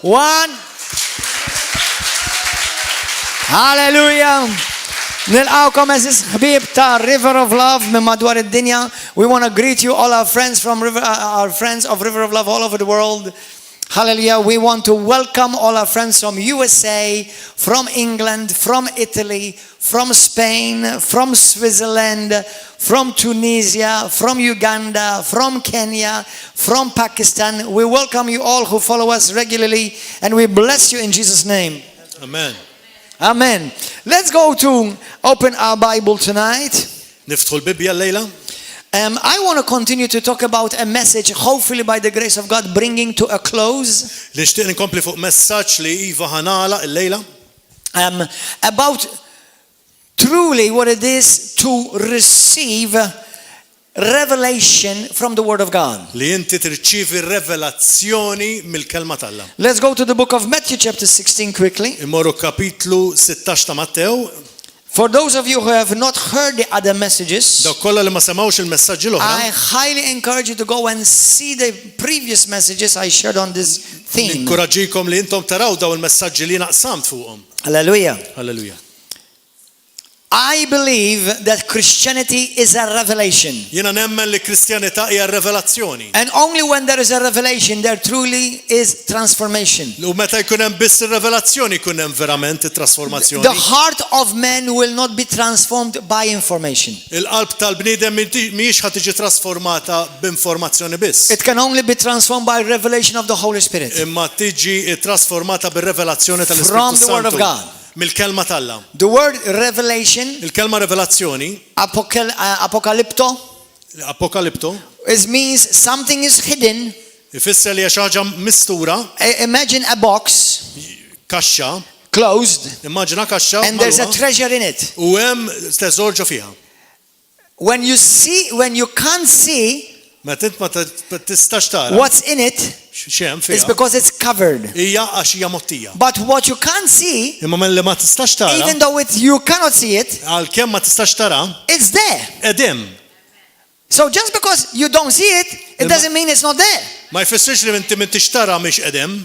one. Hallelujah. Nilqawkom eżis ħbib ta' River of Love minn madwar id-dinja. We want to greet you all our friends from our friends of River of Love all over the world. Hallelujah. We want to welcome all our friends from USA, from England, from Italy, from Spain, from Switzerland, from Tunisia, from Uganda, from Kenya, from Pakistan. We welcome you all who follow us regularly and we bless you in Jesus' name. Amen. Amen. Let's go to open our Bible tonight. Niftħu l-Bibja l-lejla. I want to continue to talk about a message, hopefully by the grace of God, bringing to a close. Nixtieq inkompli fuq messaġġ li iva ħanala l-lejla. About truly what it is to receive revelation from the Word of God. Li inti tirċievi revelazzjoni mill-kelma tal-Alla. Let's go to the book of Matthew chapter 16 quickly. Immorru kapitlu 16 ta' Mattew. For those of you who have not heard the other messages, Dawk kollha li ma semgħux il-messaġġi l-oħra. I highly encourage you to go and see the previous messages I shared on this theme. Nikkoraġġikom li intom taraw daw il-messaġġi li naqsamt fuqhom. Hallelujah. Halleluja. I believe that Christianity is a revelation. Jiena nemmen li Kristjanità hija revelazzjoni. And only when there is a revelation, there truly is transformation. U meta jkun hemm biss ir-revelazzjoni jkun hemm verament it-trasformazzjoni. The heart of man will not be transformed by information. Il-qalb tal-bniedem mhijiex ħad tiġi trasformata b'informazzjoni biss. It can only be transformed by revelation of the Holy Spirit. Imma tiġi trasformata bir-revelazzjoni tal-Ispirtu From the Word of Santu. God. Mill-kelma tal-Alla. The word revelation, Il-kelma revelazzjoni, apocalypto, apokalipto, means something is hidden. ifisser li hija xi ħaġa mistura, Imagine a box kaxxa, closed immaġina kaxxa and there's a magħluqa, treasure in it. u hemm teżor ġo fiha. When you can't see Meta int ma tistax tara what's in it, x'hemm it's fiha, because it's covered. hija għax hija mottija. But what you can't see, Imma milli ma tistax tara, even though you cannot see it, għalkemm ma tistax tara, it's there. qegħdem. So just because you don't see it, it doesn't mean it's not there. Ma jfissirx li inti m'intix tara mhix qegħdem.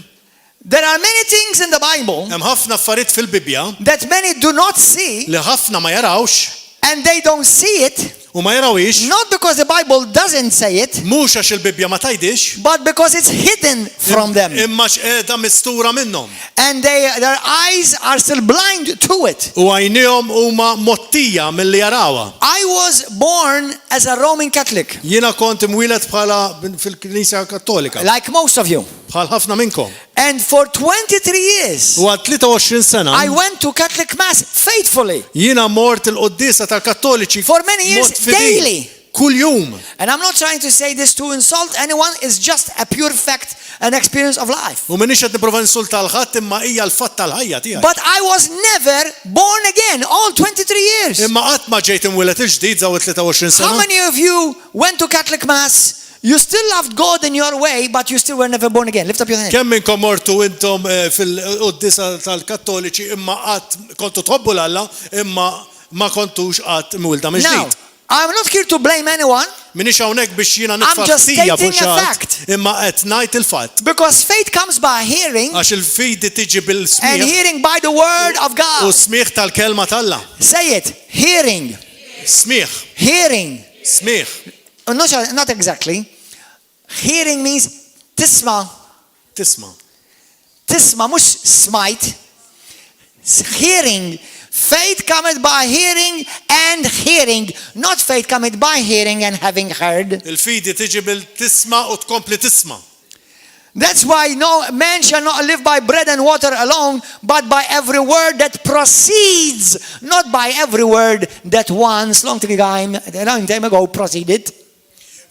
There are many things in the Bible Hemm ħafna affarijiet fil-Bibja that many do not see, li ħafna ma jarawx and they don't see it, u ma jarawix, not because the Bible doesn't say it, mhux għax il-Bibja ma tajdix, but because it's hidden from them. imma x'qiegħda mistura minnhom. And their eyes are still blind to it. U għajnihom huma mottija milli jarawha. I was born as a Roman Catholic, Jiena kont imwieled bħala fil-Knisja Kattolika, like most of you. bħal ħafna minnkom. And for 23 years, U għal 23 sena I went to Catholic Mass faithfully. jiena mort il-qoddisa tal-Kattoliċi For many years, mod fidin. daily. Kull jum. And I'm not trying to say this to insult anyone, it's just a pure fact, an experience of life. U minix qed nipprova insulta l-ħadd imma hija l-fatt tal-ħajja tiegħi. But I was never born again all 23 years. Imma qatt ma ġejt imwieled il-ġdid żaw 23 How sena. many of you went to Catholic Mass? You still loved God in your way, but you still were never born again. Lift up your hand. Kemm minnkom mortu intom fil-qoddisa tal-Kattoliċi imma qatt kontu tħobbu l-Alla imma ma kontux qatt mwilda Now, mill-ġdid. I'm not here to blame anyone Minix hawnhekk biex jiena I'm nitfa' just ħtija fuq stating a xi fact. ħadd, imma qed ngħid il-fatt. because faith comes by hearing Għax il-fidi tiġi and bil-smieħ hearing by the word of u God. smieħ tal-kelma tal-Alla. Say it. Hearing. Smieħ, Hearing. smieħ. Not exactly. Hearing means tisma. Tisma. Tisma, mux smite. Hearing. Faith cometh by hearing and hearing. Not faith cometh by hearing and having heard. Il-fidi tiġi bil-tisma u tkompli tisma. That's why no man shall not live by bread and water alone, but by every word that proceeds, not by every word that once, long time ago, proceeded.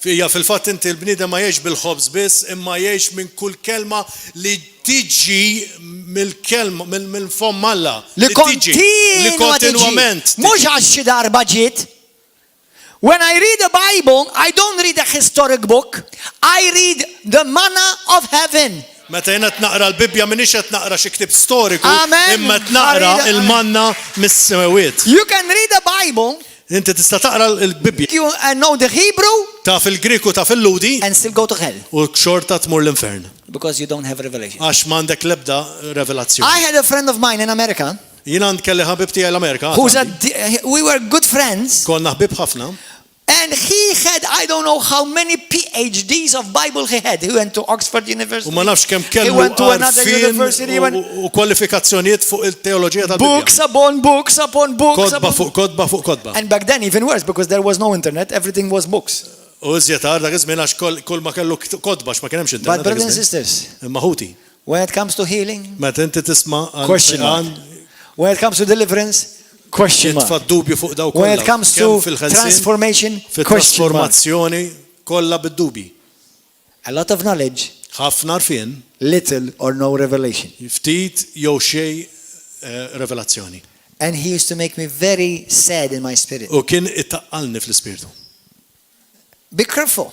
Fija fil-fatt inti l-bniedem ma jgħix bil-ħobż biss, imma jgħix minn kull kelma li tiġi mill-kelma, mill-fom Alla. Li kontinwament. Mhux għax xi darba ġiet. When I read the Bible, I don't read a historic book. I read the manna of heaven. Meta jiena naqra l-Bibja minix qed naqra xi ktieb storiku, Amen. imma naqra il-manna mis-semewiet. You can read the Bible. Inti tista' taqra l-Bibja. You know the Hebrew taf il-Griku taf il-Ludi and still go to hell u xorta tmur l-infern. because you don't have revelation. Għax m'għandek l-ebda revelazzjoni. I had a friend of mine in America Jien għand kelli ħabib tiegħi l-Amerika. we were good friends, Konna ħbib ħafna. and he had, I don't know how many PhDs of Bible he had. He went to Oxford University. U ma nafx kemm He kellu went to another university. u kwalifikazzjonijiet fuq il-teoloġija tal-Bibja. Books upon books upon books. Kodba fuq kodba fuq kodba. And back then even worse because there was no internet. Everything was books. U iżjed dak iż-żmien għax kull ma kellu kodba ma kien hemmx But internet. brothers and sisters, Imma ħuti. when it comes to healing, Meta inti tisma' question mark. When it comes to deliverance, question mark. dubju fuq daw kollha. When it comes to Kemm fil-ħelsien, transformation, question mark. fit-trasformazzjoni kollha bid-dubi. A lot of knowledge, Ħafna rfien, little or no revelation. ftit jew xejn revelazzjoni. And he used to make me very sad in my spirit. U kien ittaqqalni fl-ispirtu. Be careful,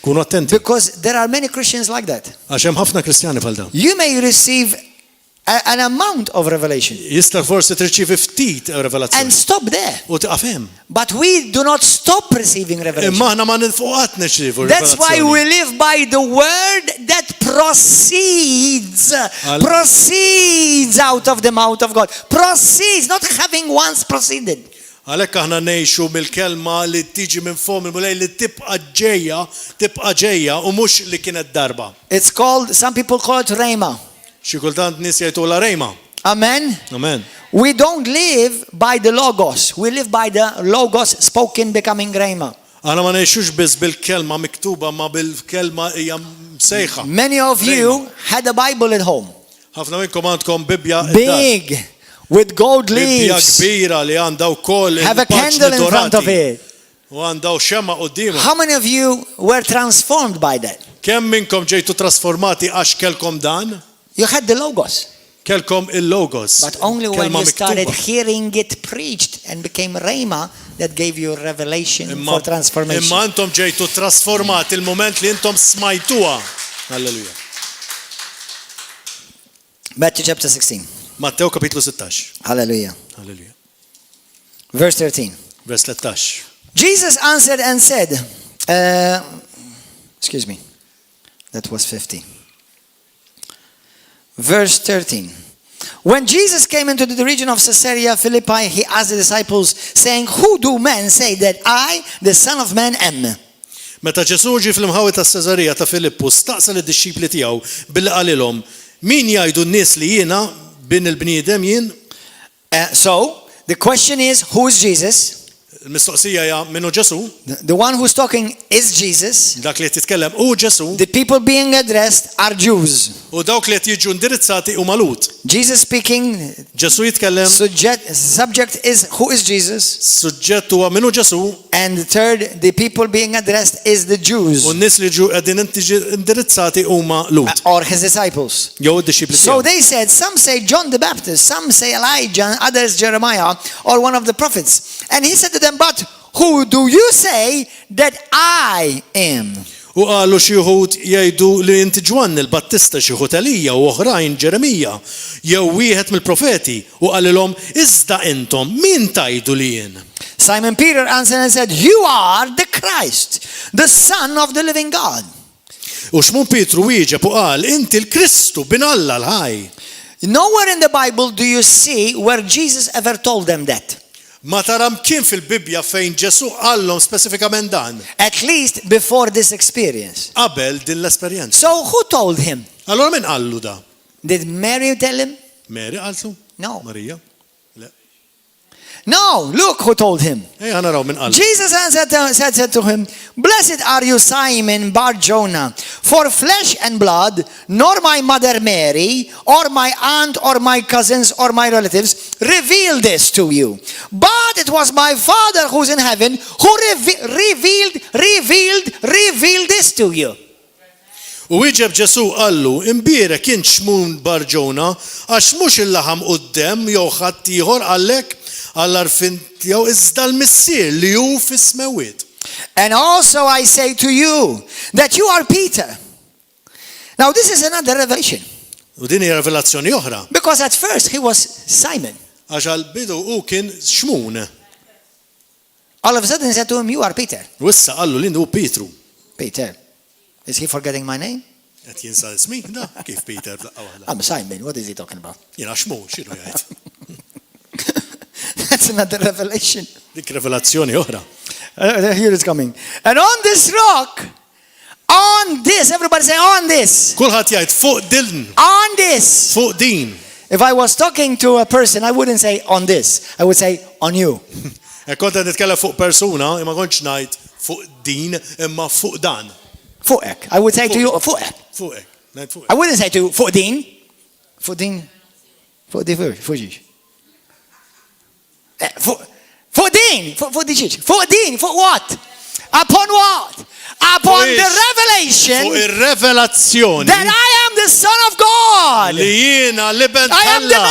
Kunu attenti. because there are many Christians like that. Għax hemm ħafna Kristjani bħal dawn. You may receive an amount of revelation Jista' forsi tirċievi ftit and revelazzjoni. stop there. U taqaf hemm. But we do not stop receiving revelation. Imma aħna ma nilfuqat nirċievu That's why revelazzjoni. we live by the word that proceeds out of the mouth of God. Proceeds, not having once proceeded. Għalhekk aħna ngħixu mill-kelma li tiġi minn fuq mill-mulej li tibqa' ġejja u mhux li kienet darba. It's called, some people call it Rhema. Xi kultant nies jgħidula rejma. Amen. Amen. We don't live by the Logos. We live by the Logos spoken becoming Rhema. Aħna ma ngħixux biss bil-kelma miktuba ma bil-kelma hija msejħa. Many of you had a Bible at home. Ħafna minnkom għandkom Bibja Big, with gold Bibja leaves. kbira li għandha wkoll Have a candle in front of it. U għandha xemma qudiemha. How many of you were transformed by that? Kemm minnkom ġejtu trasformati għax kelkom dan? You had the Logos. Kelkom il-logos. But only when kelma you started miktuba. hearing it preached and became Rhema that gave you revelation for transformation. Imma intom ġejtu trasformati il-moment li intom smajtuha. Halleluja. Matthew chapter 16. Matteo kapitlu 16. Hallelujah. Halleluja. Verse 13. Vers 13. Jesus answered and said, excuse me, that was 50. Verse 13. When Jesus came into the region of Caesarea Philippi, he asked the disciples, saying, who do men say that I, the Son of Man, am? Meta Ġesu ġi fl-imħawi ta' Cesarija ta' Filippu staqsal id-disċipli tiegħu billi qalilhom min jgħidu n-nies li jiena bin il-bniedem jien? So, the question is, who is Jesus? Il-mistoqsija hija minnu Ġesu, The one who's talking is Jesus. dak li qed titkellem hu Ġesu, The people being addressed are Jews. u dawk li qed jiġu indirizzati huma Lut. Jesus speaking, Ġesu jitkellem, subject is who is Jesus. suġġett huwa minnu Ġesu, And the third, the people being addressed is the Jews u n-nies li ġu qegħdin indirizzati huma Lut. or his disciples. Jew id-disċipli So tiegħu. they said, some say John the Baptist, some say Elijah, others Jeremiah or one of the prophets. And he said to them, but who do you say that I am? U qalu xi wħud jgħidu li inti Ġwann il-Battista xi wħud Elija u oħrajn Ġeremija jew wieħed mill-profeti u qalilhom iżda intom min tajdu li jien? Simon Peter answered and said, you are the Christ, the Son of the living God. U x'mun Pietru wieġeb u qal inti l-Kristu bin Alla l-ħaj. Nowhere in the Bible do you see where Jesus ever told them that. Ma taram kien fil-Bibja fejn Ġesu qallhom speċifikament dan At least before this experience. qabel din l-esperjenza. So who told him? Allora min qallu da? Did Mary tell him? Mary qalsu? No. Marija? Le. No, look who told him. Ejja naraw min qallu. Jesus answered said to him, blessed are you, Simon Bar-Jonah, for flesh and blood, nor my mother Mary, or my aunt, or my cousins, or my relatives, revealed this to you. But it was my Father who's in heaven who revealed this to you. U wieġeb Ġesu qallu imbierek kien xmun Bar-Ġona għax mhux il-laħam quddiem jew ħadd ieħor għalhekk għall-arfin tiegħu iżda l-missier li hu fis-smewiet. And also I say to you that you are Peter. Now this is another revelation. U din hija rivelazzjoni oħra Because at first he was Simon. għax għall-bidu hu kien xmun. All of a sudden he said to him, you are Peter. Wissa qallu li hu Pietru. Peter. Is he forgetting my name? Qed jinsa ismi? Da, kif Peter f'daqqa waħda. I'm Simon. What is he talking about? Jiena x'mu, x'inhu jgħid. That's another revelation. Dik revelazzjoni oħra. Here it's coming. And on this rock, on this, everybody say on this. Kulħadd jgħid fuq din, On this. fuq din. If I was talking to a person, I wouldn't say on this. I would say on you. Kont qed nitkellem fuq persuna, imma kontx ngħid fuq din, imma fuq dan. Fuqek. I would say to you, fuqek. Fuqek. Ngħid fuqek. I wouldn't say to fuqdin. Fuqdin. Fuqdin. Fuqdin. Fuqdin. Fuq what? Upon what? Upon the Fuq revelation ir-revelazzjoni that I am the Son of God. li jiena liben I am the Alla,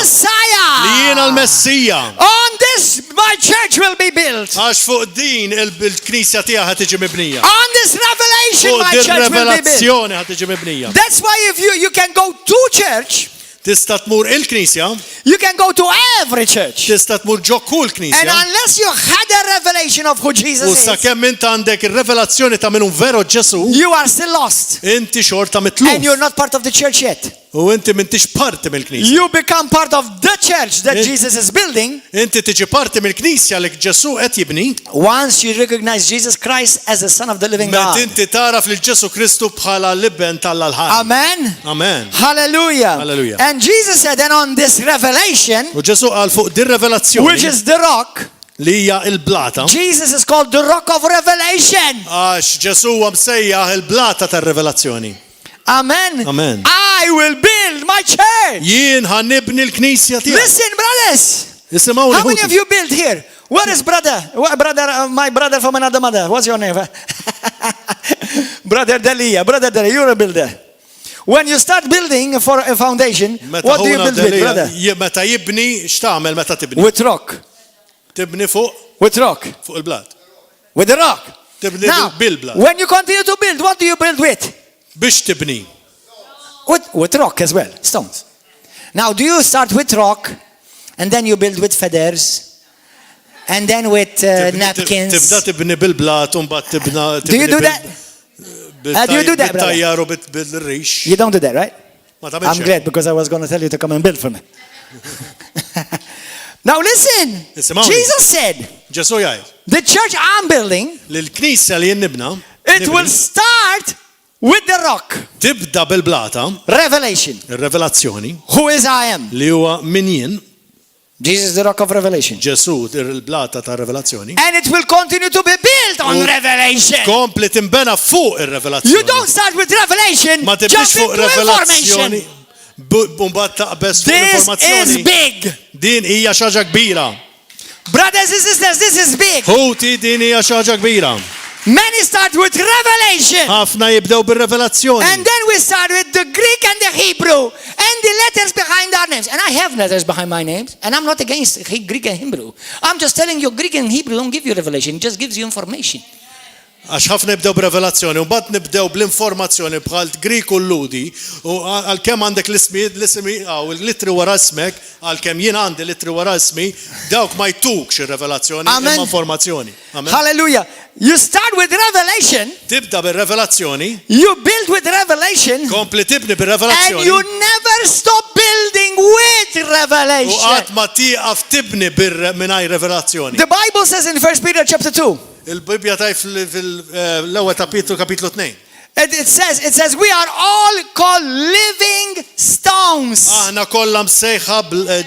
li jiena Messiah. l-Messija. On this, my church will be built. Għax fuq din il-knisja tiegħek ħad tiġi mibnija. On this revelation, Fuq my din church will be built. revelazzjoni ħad tiġi mibnija. That's why if you can go to church, Tista' tmur il-knisja, you can go to every church. tista' tmur ġo kull And knisja. unless you had a revelation of who U Jesus is, sakemm inti għandek ir-revelazzjoni ta' minnu veru Ġesu, you are still lost. inti xorta And you're mitluf. not part of the church yet. U inti m'intix parti mill-knisja. You become part of the church that It- Jesus is building Inti tiġi parti mill-knisja li Ġesu qed jibni, once you recognize Jesus Christ as the Son of the living met God. inti taraf lil Ġesu Kristu bħala liben tal-ħaj. Amen. Amen. Hallelujah. Hallelujah. And Jesus said, and on this revelation, U Ġesu qal fuq din which revelazzjoni is the rock, li hija il-blata, Jesus is called the rock of revelation. għax Ġesu huwa msejjaħ il-blata tar-revelazzjoni. Amen. Amen. I will build my church. Jien ħannibni l-knisja tiegħek. Listen, brothers. Isimgħu How many of you built here? Where is brother? My brother from another mother. What's your name? Brother Delia. Brother Delia, you're a builder. When you start building for a foundation, what do you build with, brother? Meta jibni, x'tagħmel meta tibni? With rock. Tibni fuq With rock. il-blat. With the rock. Tibni Now, bil-blat. when you continue to build, what do you build with? Biex tibni. With rock as well, stones. Now, do you start with rock, and then you build with feathers, and then with napkins? Tibda tibni bil-blat, u mbagħad tibna. Do you do that? Do you do that, brother? Bil-tajjar u bil-rix. You don't do that, right? Ma tagħmilx I'm glad because I was going to tell you to come and build for me. Now listen, Isimgħuni. Jesus said, Ġesu jgħid the church I'm building, li l-knisja li jinnibna it will start with the rock. tibda bil-blata, Revelation. ir-revelazzjoni, Who is I am? li huwa min jien, Jesus is the rock of revelation. Ġesu il-blata ta' revelazzjoni. And it will continue to be built on revelation. Kompli timbena fuq You ir-revelazzjoni. don't start with revelation, Ma tibdix jump fuq into revelazzjoni. information. Mbagħad taqbes fuq This is informazzjoni. big. Din hija xi ħaġa kbira. Brothers and sisters, this is big. Ħuti din hija xi ħaġa kbira. Many start with revelation. Ħafna jibdew bir-revelazzjoni. And then we start with the Greek and the Hebrew and the letters behind our names. And I have letters behind my names. And I'm not against Greek and Hebrew. I'm just telling you, Greek and Hebrew don't give you revelation. It just gives you information. Għax ħafna jibdew b'revelazzjoni, u mbagħad nibdew bl-informazzjoni bħal Grik u Ludi, u għalkemm għandek l-ismi, l-litri wara ismek, għalkemm jien għandi litri wara ismi, dawk ma jtukx ir-revelazzjoni, Amen. imma informazzjoni. Amen. Hallelujah. You start with revelation, Tibda bir-revelazzjoni, you build with revelation, kompli tibni and bir-revelazzjoni, you never stop building with u revelation. qatt ma tieqaf tibni mingħajr revelazzjoni. The Bible says in 1 Peter chapter 2, Il-Bibja taj fil-ewwel kapitlu 2. it says we are all called living stones. Aħna kollha msejħa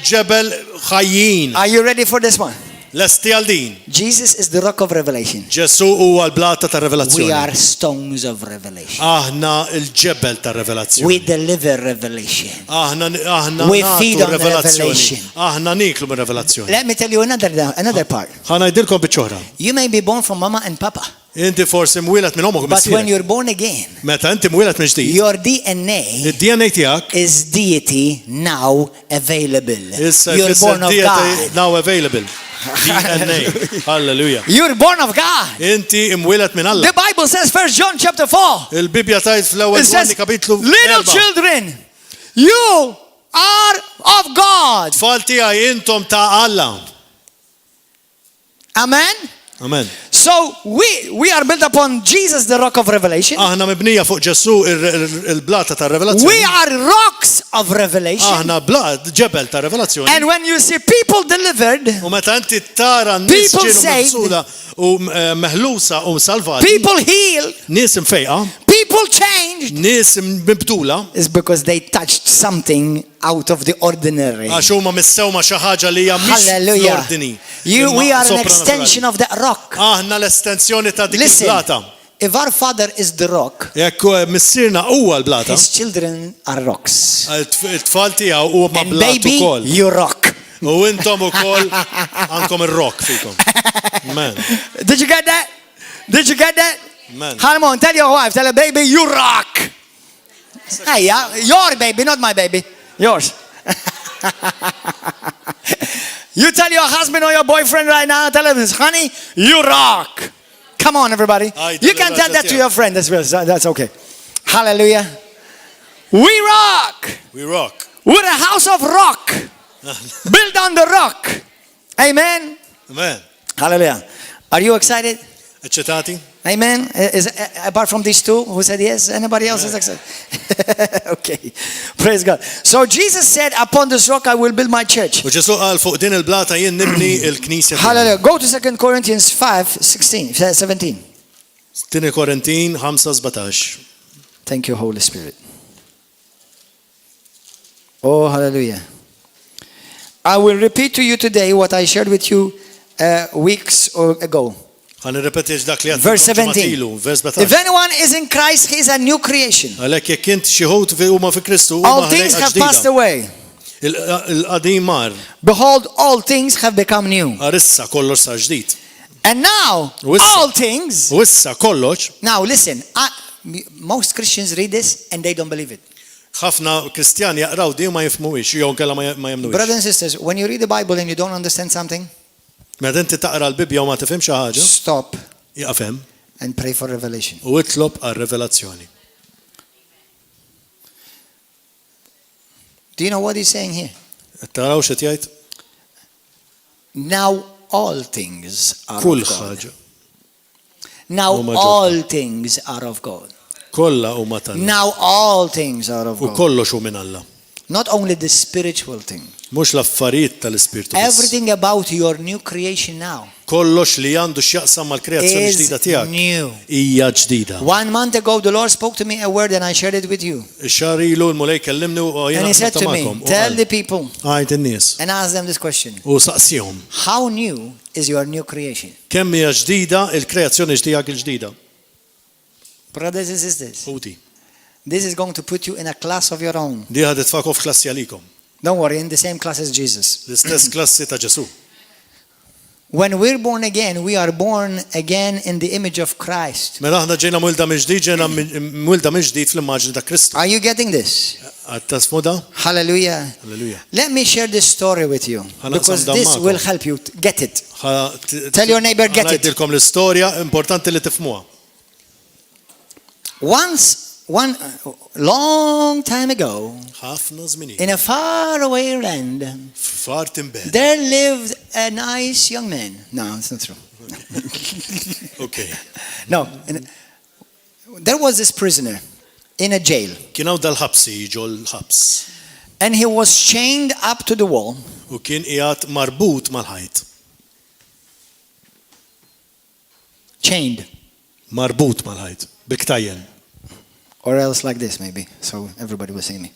ġebel ħajjin. Are you ready for this one? Lesti għal din. Jesus is the rock of revelation. Ġesu huwa l-blata ta' We revelazzjoni. are stones of revelation. Aħna il-ġebel ta' revelazzjoni. We deliver revelation. Aħna We feed nagħtu on revelazzjoni. revelation. Aħna niklu mir revelazzjoni. Let me tell you another part. Ħanajdilkom biċċoħra. You may be born from mama and papa, Inti forsi mwilet minn omok but when missier. you're born again, Meta inti mwilet minn ġdid, your DNA id-DNA tiegħek is deity now available. issa You're jfisser born of dieta God. now available. DNA. Hallelujah. You're born of God. Inti imwilet minn Alla. The Bible says 1 John chapter 4. Il-Bibja tajt fl-ewwel It says, kapitlu little 4. children, you are of God. Tfal tiegħi intom ta' Alla. Amen. Amen. So we are built upon Jesus, the rock of revelation. Aħna mibnija fuq Ġesu il-blata ta' We revelazzjoni. are rocks of revelation. Aħna blat ġebel ta' revelazzjoni. And when you see people delivered, U meta inti tara n-nies People ġienu saved. maqsuda u meħlusa u salvati, people healed, nies imfejqa, people changed, nies mibtula, is because they touched something out of the ordinary. għax huma missew ma' xi ħaġa li hija mhix Hallelujah. fl-ordini. We are an Soprannaturali. extension of that rock. Aħna l-estensjoni ta' dik Listen, il-blata. if our father is the rock, Jekk missirna huwa l-blata, his children are rocks. it-tfal tiegħu huwa ma' And blat baby, ukoll. you rock. U intom ukoll għandkom ir-rock fikom. Amen. Did you get that? Did you get that? Amen. Come on, tell your wife, tell her, baby, you rock. Hey, yeah, your baby, not my baby. Yours. You tell your husband or your boyfriend right now, tell him, honey, you rock. Come on, everybody. I You tell can her tell that, that to yeah. your friend as well. So that's okay. Hallelujah. We rock. We rock. We're a house of rock. Built on the rock. Amen. Amen. Hallelujah. Are you excited? Eċċetati? Amen. Is apart from these two who said yes, anybody else is excited? Okay. Praise God. So Jesus said, upon this rock I will build my church. U Ġesu qal fuq din il-blata jien nibni il-Knisja. Hallelujah. Go to 2 Corinthians 5:17. 2 Korintin 5:17. Thank you, Holy Spirit. Oh, hallelujah. I will repeat to you today what I shared with you weeks ago. Għan irrepetix dak li għad Verse 17. vers If 17. anyone is in Christ, he is a new creation. Għalek jek int xieħut huma fi Kristu All huma things have ħlejqa passed ġdida. away. Il-qadim mar, Behold, all things have become new. għarissa kollox sa ġdid. And now, Wissa. all things. U issa kollox, Now, listen. Most Christians read this and they don't believe it. ħafna kristjani jaqraw di u ma jifmuwix, jew kella ma jemnuwix. Brothers and sisters, when you read the Bible and you don't understand something, Meta inti taqra l-Bibja u ma tifhem xi ħaġa, stop jaqfhem and pray for revelation. u itlob għar-revelazzjoni. Do you know what he's saying here? Taraw x'qed jgħid? Now, all things are Kull of God. ħaġa. Now, Huma all things are of God. Kollha huma tal. Now, all things are of U God. kollox hu minn Alla. Not only the spiritual thing. Mhux l-affarijiet tal-Ispirtu biss. Everything about your new creation now Kollox li għandu x'jaqsam mal-kreazzjoni is ġdida tiegħek new. hija ġdida. 1 month ago, the Lord spoke to me a word and I shared it with you. Ix-xahar ilu l-mulej kellimni u And jiena he said to me, magħkom. tell the people Għajt in-nies. and ask them this question. U saqsihom. How new is your new creation? Kemm hija ġdida il-kreazzjoni ġdijak il-ġdida? Brothers and sisters, Uti. this is going to put you in a class of your own. Di ħadet tfakov f'klassi għalikom. Don't worry, in the same class as Jesus. L-istess klassi ta' Ġesu. When we're born again, we are born again in the image of Christ. Mela aħna ġejna mulda mill-ġdid, ġejna mulda mill-ġdid fl-immaġni ta' Kristu. Are you getting this? Għat-tasmu da? Hallelujah. Halleluja. Let me share this story with you because this will help you get it. Tell your neighbor, get it. Għanajdilkom l-istorja, importanti li tifmuha. One long time ago, Ħafna żmien. in a faraway land, Far timbed. there lived a nice young man. No, it's not true. Okay. No, there was this prisoner in a jail, Kienaw dal-ħabsi ġo l-ħabs. and he was chained up to the wall. U kien qiegħed marbut mal-ħajt. Chained, Marbut mal-ħajt. Biktajjen. or else like this, maybe, so everybody will see me.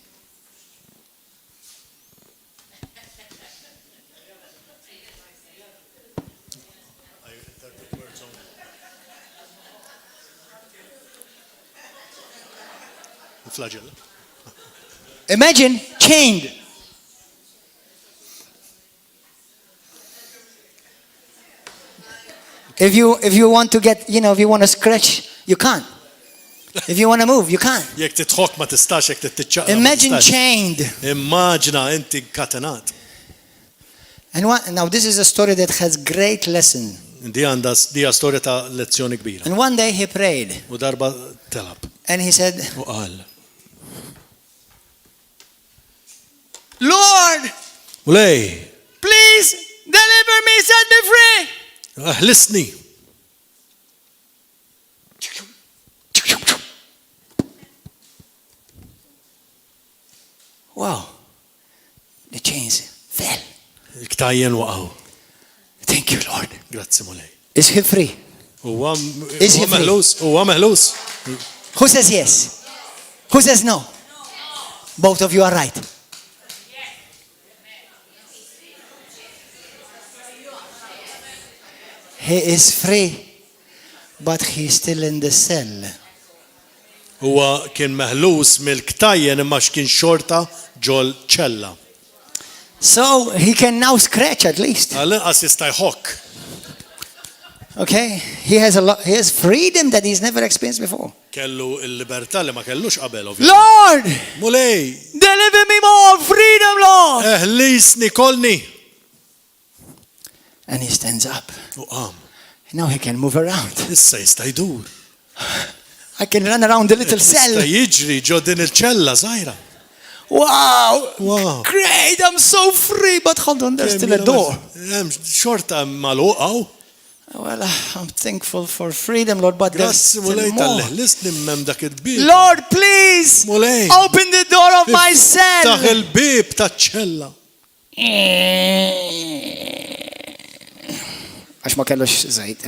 Flagell. Imagine chained. If you want to get, if you want to scratch, you can't. If you want to move, you can't. Jekk titħok ma tistax, jekk titċaqla. Imagine chained. Immaġna inti katenat. And now this is a story that has great lesson. Di hija storja ta' lezzjoni kbira. And one day he prayed U darba telab. and he said, U qal. Lord, U lej, please deliver me, set me free. ħlisni, Wow. The chains fell. Iktajjen waqgħu. Thank you, Lord. Grazzi mulej. Is he free? Huwa Is he free? meħlus. Who says yes? Who says no? Both of you are right. He is free, but he's still in the cell. Huwa kien meħlus mill-ktajjen imma x'kien xorta ġol ċella. So he can now scratch at least. Għal-inqas jista' jħokk. Okay? He has freedom that he's never experienced before. Kellu l-libertà li ma kellux qabel ovvjament. Lord, Mulej, deliver me more freedom, Lord. eħlisni kolni. And he stands up. U qam. Now he can move around. Issa jista' jdur. I can run around the little Jista' cell. jiġri ġo din il-ċella żgħira. Wow. Wow. Great, I'm so free. But hold on, there's still a door. Hemm xorta magħluqaw. Well, I'm thankful for freedom, Lord, but there's Grazzi still mulej more. tal-ħlisni m'hemm dak il-bib. Lord, please Mulej. open the door of my Taħ cell. il-bib taċ-ċella. Għax ma kellux żejt.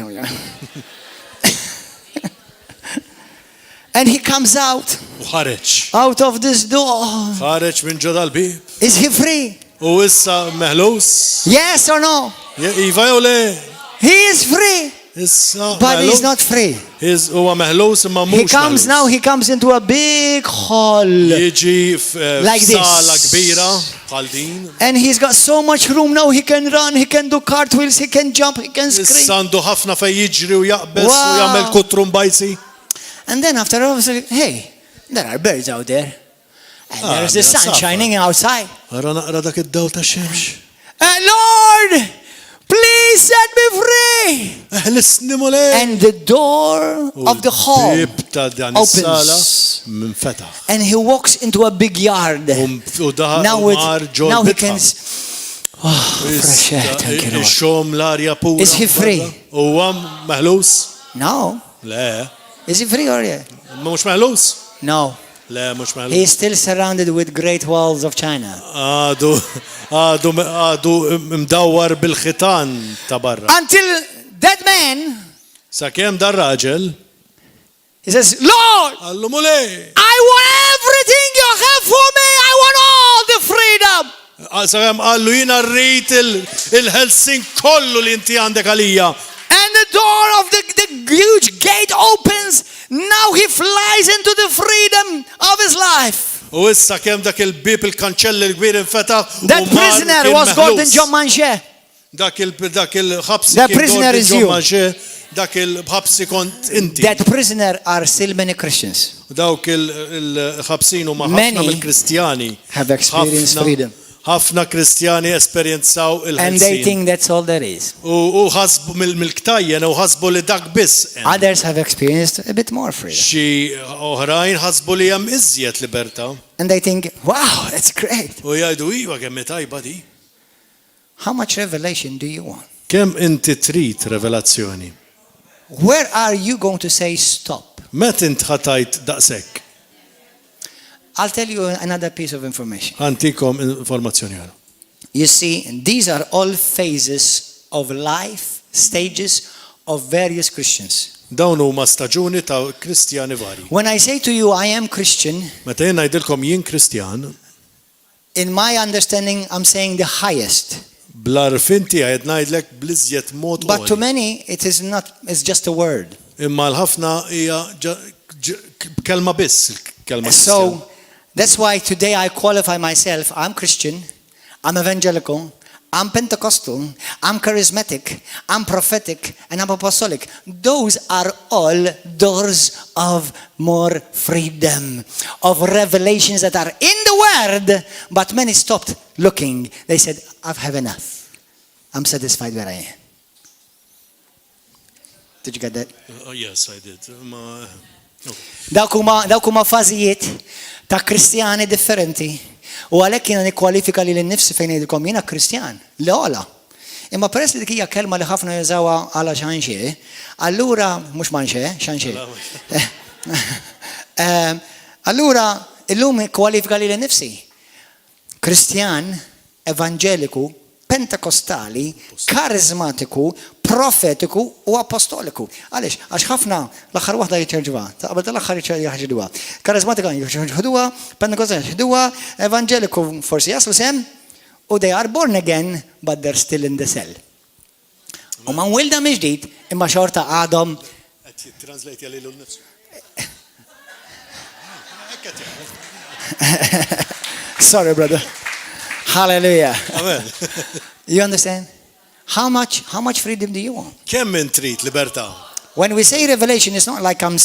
And he comes out U ħareġ. of this door. Ħareġ minn ġo dal-bib. Is he free? U issa meħlus. Yes or no? Iva jew le. He is free, Issa but he's meħlus. not free. Huwa meħlus imma He mhux. comes meħlus. now, he comes into a big hall. Jiġi Like this. f'sala kbira bħal din. And he's got so much room now. He can run, he can do cartwheels, he can jump, he can Issa scream. għandu ħafna fejn jiġri u jaqbes u Wow. jagħmel kutrum bajsi. And then after all, hey, there are birds out there. And there's the mela sun safa. shining outside. Ara naqra dak id-daw ta' xemx. Lord, please set me free. Eħlisni mulej. And the door of the hall Bib ta' dan is-sala opens. minfetaħ. And he walks into a big yard. U daħal Now, mar ġol now he bitħa. can. Oh, fresh air, thank you, Lord. Ixxom l-arja pura. Is he free? Huwa meħlus? No. Le. Is he free or yeah? Mhux meħlus? No. Le, mhux meħlus. He's still surrounded with great walls of China. Għadu mdawwar bil-ħitan ta' barra. Until that man, Sakemm dar raġel, he says, Lord, għallu mulej. I want everything you have for me. I want all the freedom. Sakemm għallu jina rrit il-Helsin kollu li inti għandek għalija. And the door of the huge gate opens. Now he flies into the freedom of his life. U issa kemm dak il-bib il-kanċell il-kbir infetaħ. That prisoner was Gordon John Manchet. Dak il-ħabsi. That prisoner is you. Dak il-ħabsi kont inti. That prisoner are still many Christians. Dawk il-ħabsinu ma ħafna Many mill-Kristjani. have experienced freedom. Ħafna Kristjani esperjenzaw And they il-ħelsin. think that's all there is. U ħasbu mill-ktajjen u ħasbu li dak biss. Others have experienced a bit more freedom. Xi oħrajn ħasbu li hemm iżjed libertà. And they think, wow, that's great. U jgħidu iva kemm tajba di. How much revelation do you want? Kemm inti trid revelazzjoni? Where are you going to say stop? Met int ħatajt daqshekk? I'll tell you another piece of information. Antikom informazzjoni għara. You see, these are all phases of life, stages of various Christians. Dawn huma staġuni ta' Kristjani varji. When I say to you, I am Christian, Meta jien ngħidilkom jien Kristjan, in my understanding, I'm saying the highest. bl-arfin tiegħi qed ngħidlek bl-iżjed mod But to qoli. many, it is not, it's just a word. Imma l-ħafna hija kelma biss, kelma Kristjan. So that's why today I qualify myself. I'm Christian, I'm evangelical, I'm Pentecostal, I'm charismatic, I'm prophetic, and I'm apostolic. Those are all doors of more freedom, of revelations that are in the Word, but many stopped looking. They said, I've had enough. I'm satisfied where I am. Did you get that? Oh, yes, I did. Dawk huma fażijiet ta' Kristjani differenti. U għalhekk jiena nikkwalifika li l-nifsi fejn ngħidilkom jiena Kristjan, l-ogħla. Imma peress li dik hija kelma li ħafna jużawha għala xanxie, allura mhux manxie, xanxie. Allura illum kwalifika li l-nifsi. Kristjan, evangeliku, pentekostali, karizmatiku, profetiku u apostoliku. Għalix, għax ħafna l-axar wahda jċerġuwa, qabel tal-axar jħġduwa. Karizmatika jħġduwa, pentekostali jħġduwa, evangeliku forsi jaslu sem, u they are born again, but they're still in the cell. U man wilda miġdijt, imma xorta għadhom. Translate jgħalli l-nifsu. Sorry, brother. Hallelujah. Amen. You understand? How much freedom do you want? Kemm min trid libertà? When we say revelation, it's not like I'm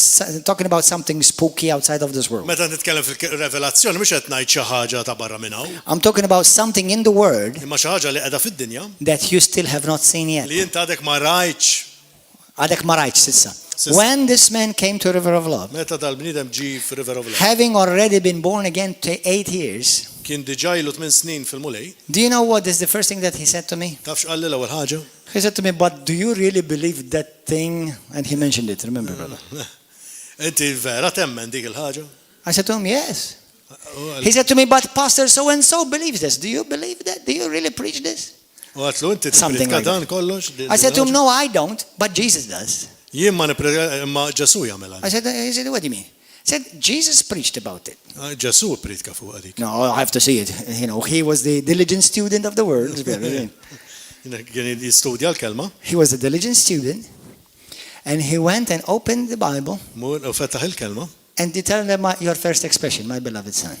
talking about something spooky outside of this world. Meta nitkellem fil-revelazzjoni mhux qed ngħid xi ħaġa ta' barra minn hawn. I'm talking about something in the word Imma xi ħaġa li qiegħda fid-dinja that you still have not seen yet. li int għadek ma rajtx. Għadek ma rajtx sissa. When this man came to River of Love, Meta dal-bniedem ġi f'River of Life. having already been born again to 8 years, Kien diġà ilu 8 snin fil-mulej. do you know what is the first thing that he said to me? Tafx qal l-ewwel ħaġa? He said to me, but do you really believe that thing? And he mentioned it, remember, brother. Inti vera temmen dik il-ħaġa? I said to him, yes. He said to me, but Pastor so-and-so believes this. Do you believe that? Do you really preach this? U għatlu inti Something tiprika like dan kollox? I said to him, no, I don't, but Jesus does. Jien ma imma Ġesu jagħmel He said, what do you mean? He said, Jesus preached about it. Ġesu pritka fuq dik. No, I have to see it. You know, he was the diligent student of the word. Kien jistudja l-kelma, He was a diligent student. And he went and opened the Bible mur u fetaħ il-kelma. and he told them your first expression, my beloved son.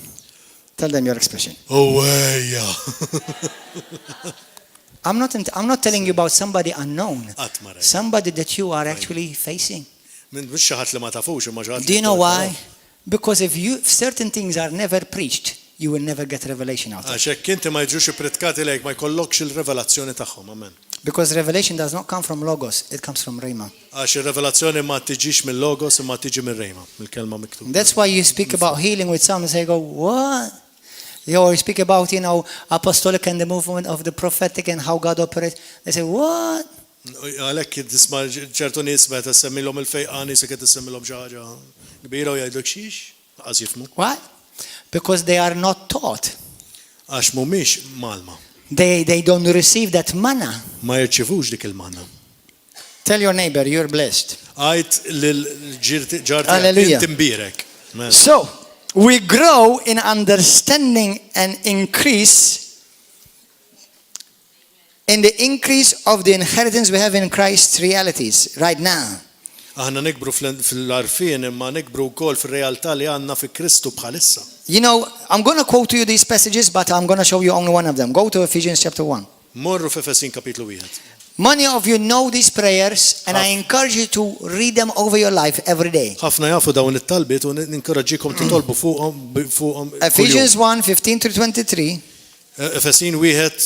Tell them your expression. Owejja. I'm not telling you about somebody unknown. Qatt ma rajt. Somebody that you are actually facing. Minn mhux xi ħadd li ma tafux imma xi ħadd Do you li know taf. why? Because if certain things are never preached, you will never get revelation out of it. Għax hekk inti ma jiġux ippritkati lejk ma jkollokx il-revelazzjoni tagħhom, amen. Because revelation does not come from logos, it comes from rhema. Għax ir-revelazzjoni ma tiġix mill-logos imma tiġi mir-rejma, mill-kelma miktub. That's why you speak about healing with some and say, go, what? You speak about, apostolic and the movement of the prophetic and how God operates. They say, what? Għalhekk tisma' ċertu nies meta semmilhom il-fejqani se kien tissemmilhom xi ħaġa kbira u jgħidlek xiex, qas jifhmu. Why? Because they are not taught. Għax mhumiex malma. They don't receive that manna. Ma jirċivux dik il-manna. Tell your neighbor, you're blessed. Għajt lil-ġarti Hallelujah. timbirek. So, we grow in understanding and increase in the increase of the inheritance we have in Christ's realities right now. Aħna nikbru fil-arfien imma nikbru wkoll fir-realtà li għandna fi Kristu bħalissa. You know, I'm going to quote to you these passages, but I'm going to show you only one of them. Go to Ephesians chapter 1. Morru f'Efesin kapitlu 1. Many of you know these prayers, and I encourage you to read them over your life every day. Ħafna jafu dawn it-talbiet u ninkoraġġikom titolbu fuqhom. Ephesians 1, 15 through 23. Efesin wieħed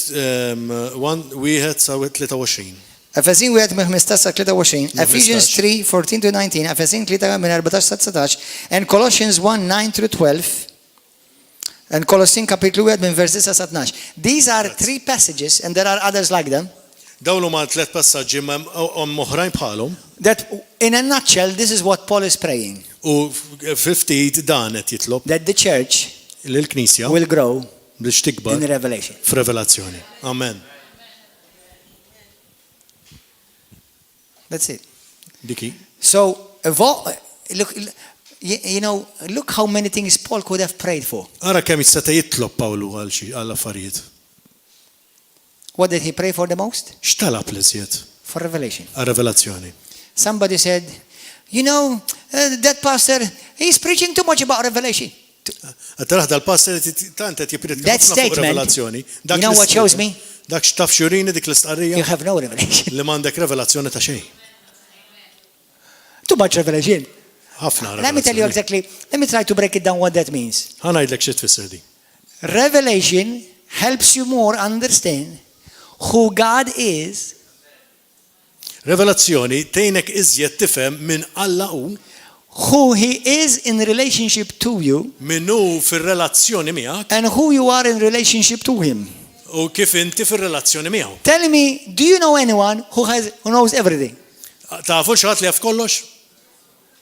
sa 23. Efesin 1 minn 15 sa 23, Ephesians 3, 14 to 19, Efesin 3 minn 14 sa 19, and Colossians 1, 9 through 12, and Colossin kapitlu 1 minn versi sa 12. These are three passages, and there are others like them, Dawn huma tliet passaġġi oħrajn bħalhom that in a nutshell, this is what Paul is praying, u ftit dan qed jitlob that the church lill-Knisja will grow biex in tikbar revelation. f'revelazzjoni. Amen. That's it. Diki. So, look how many things Paul could have prayed for. Ara kemm jista' jitlob Pawlu għal affarijiet. What did he pray for the most? X'talab l-iżjed For revelation. għal revelazzjoni. Somebody said, that pastor, he's preaching too much about revelation. Għattaraħ dal-pastor tant qed jipritka That ħafna fuq statement, revelazzjoni. you know what shows me? Dak x'taf xurini dik You l-istqarrija have no revelation. li m'għandek revelazzjoni ta' xejn. Too much revelation. Ħafna Let me tell you revelazzjoni. exactly, let me try to break it down what that means. Ħanajdlek xi tfisser di. Revelation helps you more understand who God is, Revelazzjoni tgħinek iżjed tifhem min Alla hu, who he is in relationship to you, min hu fir-relazzjoni miegħek and who you are in relationship to him. u kif inti fir-relazzjoni miegħu. Tell me, do you know anyone who knows everything? Tafu x'ħadd li jaf kollox?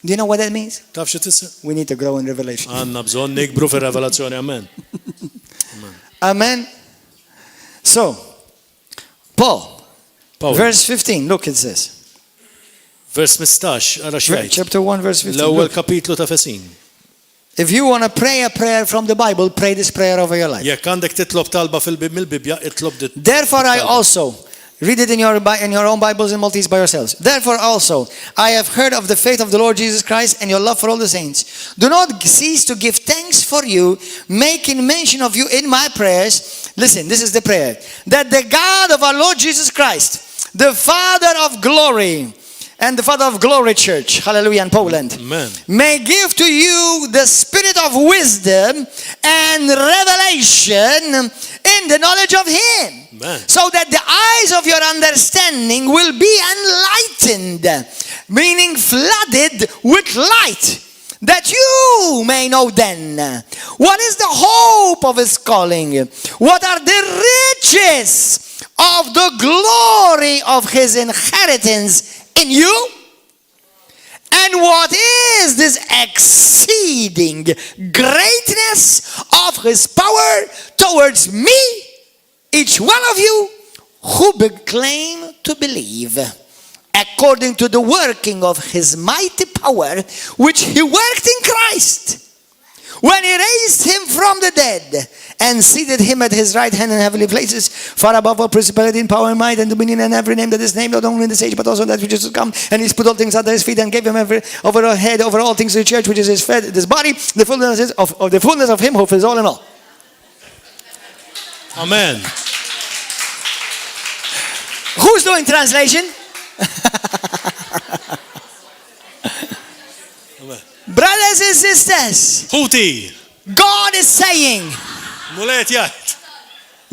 Do you know what that means? Taf xi tfisser? We need to grow in revelation. Għandna bżonn nikbru fir-revelazzjoni, amen. Amen. So, Paul, Paul. verse 15, look it says. Vers 15, ara xejt. Chapter 1, verse 15. L-ewwel Look. kapitlu ta' Fesin. If you want to pray a prayer from the Bible, pray this prayer over your life. Jekk għandek titlob talba mill-Bibja, itlob dit. Therefore I also, read it in your own Bibles in Maltese by yourselves. Therefore also, I have heard of the faith of the Lord Jesus Christ and your love for all the saints. Do not cease to give thanks for you, making mention of you in my prayers. Listen, this is the prayer. That the God of our Lord Jesus Christ, the Father of glory, and the Father of Glory Church, hallelujah, in Poland, Amen. may give to you the spirit of wisdom and revelation in the knowledge of Him. Amen. So that the eyes of your understanding will be enlightened, meaning flooded with light, that you may know then what is the hope of His calling, what are the riches of the glory of His inheritance in you, and what is this exceeding greatness of His power towards me, each one of you who claim to believe, according to the working of His mighty power, which He worked in Christ, when He raised Him from the dead and seated Him at His right hand in heavenly places, far above all principality and power and might and dominion and every name that is named, not only in this age but also in that which is to come. And He's put all things under His feet and gave Him over our head over all things to the church, which is His fed, this body, the fullness of the fullness of Him who fills all in all. Amen. Who's doing translation? Brothers and sisters, Huti. God is saying, Mulet jgħid.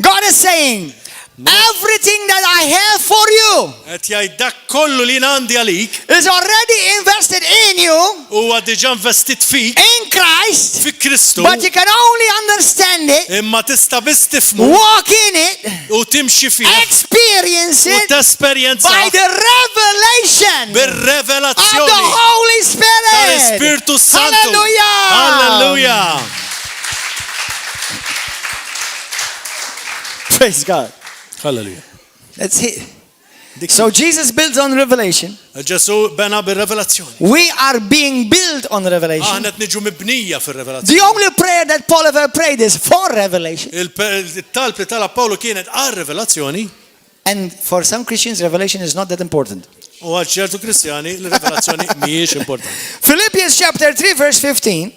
God is saying, everything that I have for you Qed jgħid dak kollu li għandi għalik is already invested in you, huwa diġà investit fik in Christ, fi Kristu. but you can only understand it, Imma tista' biss tifhmu walk in it, u timxi fih experience u it tesperjenza by the revelation of the bir-revelazzjoni Holy Spirit. tal-Ispirtu Santu. Hallelujah. Hallelujah. Praise God. Hallelujah. That's it. So Jesus builds on revelation. Ġesu bena bir-revelazzjoni. We are being built on revelation. Aħna qed niġu mibnija fir-revelazzjoni. The only prayer that Paul ever prayed is for revelation. Il-talb li talab Pawlu kienet għar-revelazzjoni And for some Christians, revelation is not that important. u għal ċertu Kristjani l-revelazzjoni mhijiex importanti. Philippians chapter 3 verse 15.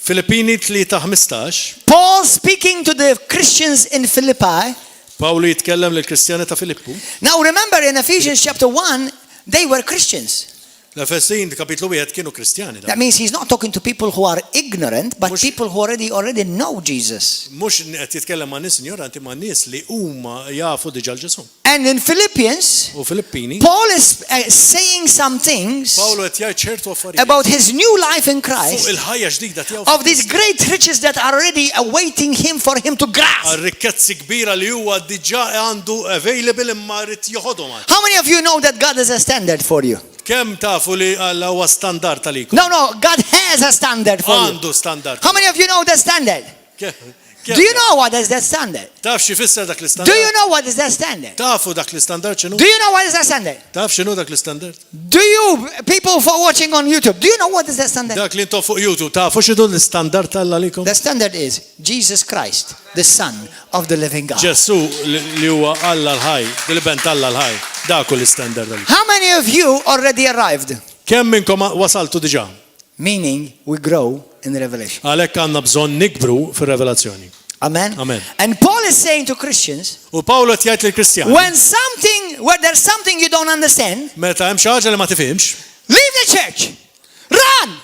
Filippini 3:15 Paul speaking to the Christians in Philippi. Pawlu jitkellem lill-Kristjani ta' Filippu. Now remember in Ephesians chapter 1, they were Christians. L-Efesin kapitlu 1 kienu Kristjani. That means he's not talking to people who are ignorant, but Mux- people who already know Jesus. Mhux qed jitkellem ma' nies ignoranti ma' nies li huma jafu diġà l-Ġesu. And in Philippians, U Filippini Paul is saying some things Pawlu qed jgħid ċertu affarijiet about his new life in fuq Christ, il-ħajja ġdida tiegħu of these great riches that are already awaiting him for him to grasp. għar-rikkezzi kbira li huwa diġà għandu available imma rrid joħodhom. How many of you know that God has a standard for you? Kemm tafu li Alla huwa standard għalikom? No, God has a standard for you. Għandu standard. How many of you know the standard? Do you know what is that standard? Taf xi fisser dak Do l-istandard? you know what is that standard? Tafu dak l-istandard x'inhu? Do you know what is that standard? Taf x'inhu dak l-istandard? Do you, people for watching on YouTube, do you know what is that standard? Dak li intom fuq YouTube tafu x'inhu l-istandard tal-għalikom? The standard is Jesus Christ, the Son of the living God. Ġesu li huwa Alla l-ħaj, dil-bent Alla l-ħaj, dak hu l-istandard għalik. How many of you already arrived? Kemm minnkom wasaltu diġà? Meaning we grow in revelation. Għalhekk għandna bżonn nikbru fir-revelazzjoni. Amen. Amen. And Paul is saying to Christians, U Pawlu qed jgħid lill-Kristjani, where there's something you don't understand, meta hemm xi ħaġa li ma tifhimx, leave the church. Run.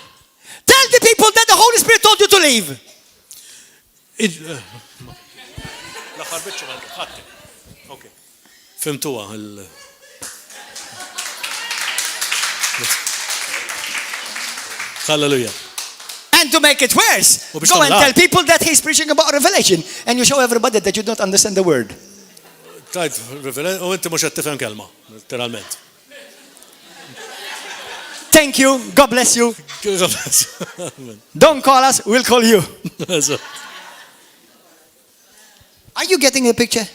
Tell the people that the Holy Spirit told you to leave. L-aħħar biċċa għandu ħadd. Okay. Fimtuha il Hallelujah. And to make it worse, Well, go and biex tell people that he's preaching about revelation, and you show everybody that you don't understand the word. Tajt, u inti mhux qed tifhem kelma, literalment. Thank you. God bless you. Amen. Don't call us. We'll call you. Are you getting the picture?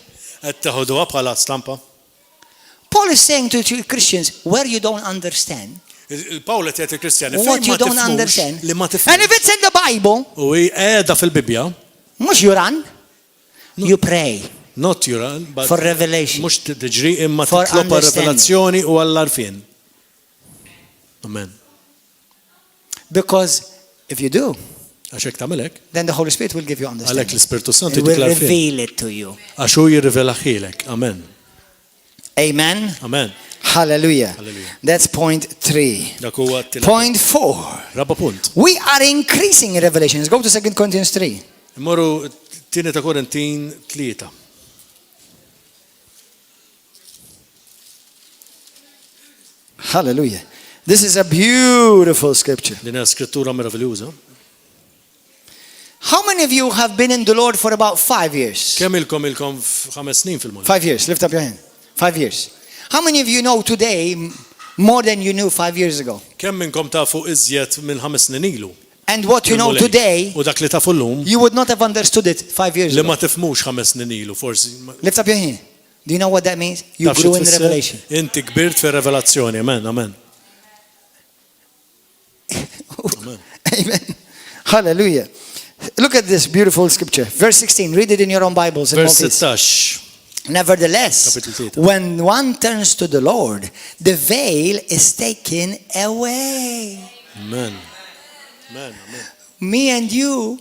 Qed taħoduha bħala stampa. Paul is saying to Christians, where you don't understand, Pawla qed il-Kristjani what fejn you ma don't tifhmux understand, li ma and if tifhmux. it's in the Bible, U qiegħda fil-Bibja, mux you run, you pray not jura, but for revelation. mhux tiġri imma For titlob understanding. revelazzjoni u għall-arfien. Amen. Because if you do, Għax hekk tagħmel hekk, then the Holy Spirit will give you għalhekk understanding. l-Ispirtu Santu It dik will l-arfien. reveal it to you. Għax hu jirrivelaħilek. Amen. Amen. Amen. Hallelujah. Hallelujah. That's point 3. Dak huwa t-tielet. Point 4. Raba punt. We are increasing in revelations. Go to 2 Corinthians 3. Immorru tieni ta' Korintin 3. Hallelujah. This is a beautiful scripture. Din hija skrittura meraviljuża. How many of you have been in the Lord for about 5 years? Kemm ilkom f'5 snin fil-mulja? 5 years. Lift up your hand. 5 years. How many of you know today more than you knew 5 years ago? Kemm minnkom tafu iżjed minn 5 snin ilu? And what you know Fil-mulej. today, U dak li tafu llum you would not have understood it 5 years li ago. ma tifhmux 5 snin ilu, forsi. Lift up your hand. Do you know what that means? You Taf xi grew in tfisser? revelation. Inti kbirt fir-revelazzjoni. Amen. Amen. Amen. Amen. Hallelujah. Look at this beautiful scripture. Verse 16. Read it in your own Bibles. in Vers Maltese. 16. Nevertheless, Kapitel 3. when one turns to the Lord, the veil is taken away. Amen. Amen. Amen. Me and you